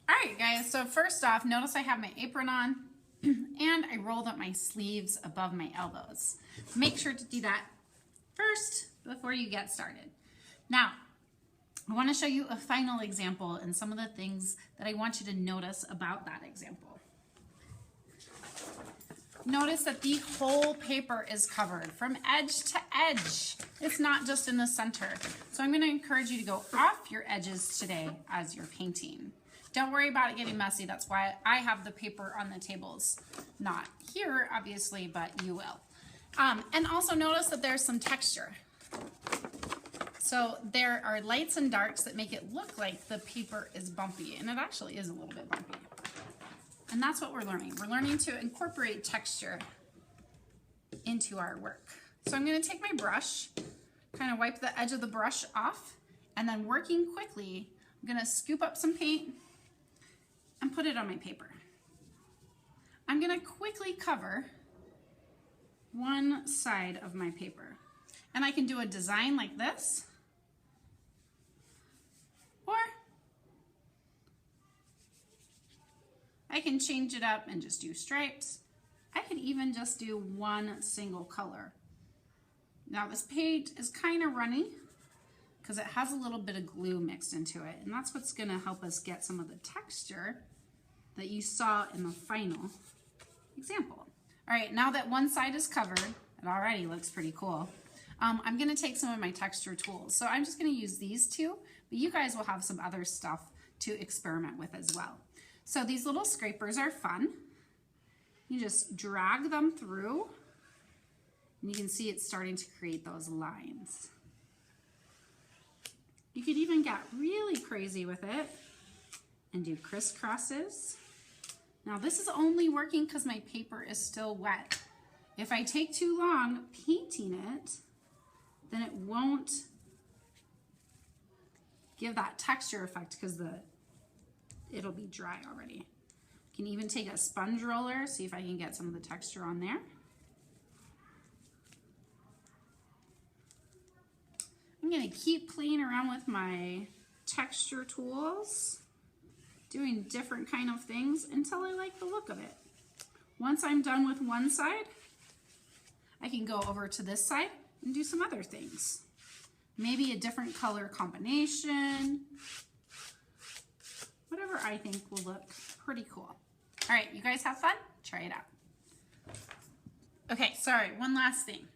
All right, guys, so first off, notice I have my apron on and I rolled up my sleeves above my elbows. Make sure to do that first before you get started. Now, I want to show you a final example and some of the things that I want you to notice about that example. Notice that the whole paper is covered from edge to edge. It's not just in the center. So I'm going to encourage you to go off your edges today as you're painting. Don't worry about it getting messy. That's why I have the paper on the tables. Not here, obviously, but you will. And also notice that there's some texture. So there are lights and darks that make it look like the paper is bumpy, and it actually is a little bit bumpy. And that's what we're learning. We're learning to incorporate texture into our work. So I'm going to take my brush, kind of wipe the edge of the brush off, and then working quickly, I'm going to scoop up some paint and put it on my paper. I'm going to quickly cover one side of my paper. And I can do a design like this, or I can change it up and just do stripes. I could even just do one single color. Now this page is kind of runny because it has a little bit of glue mixed into it, and that's what's going to help us get some of the texture that you saw in the final example. All right, now that one side is covered, it already looks pretty cool. I'm going to take some of my texture tools. So I'm just going to use these two, but you guys will have some other stuff to experiment with as well. So these little scrapers are fun. You just drag them through, and you can see it's starting to create those lines. You could even get really crazy with it and do crisscrosses. Now this is only working because my paper is still wet. If I take too long painting it, then it won't give that texture effect because it'll be dry already. You can even take a sponge roller, see if I can get some of the texture on there. I'm going to keep playing around with my texture tools, doing different kind of things until I like the look of it. Once I'm done with one side, I can go over to this side and do some other things. Maybe a different color combination, whatever I think will look pretty cool. All right, you guys have fun? Try it out. Okay, sorry, one last thing.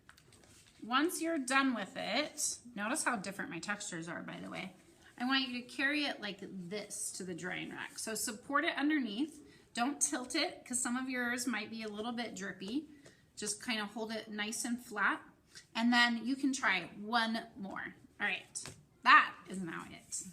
Once you're done with it, notice how different my textures are, by the way. I want you to carry it like this to the drying rack. So support it underneath. Don't tilt it because some of yours might be a little bit drippy. Just kind of hold it nice and flat. And then you can try one more. All right, that is now it.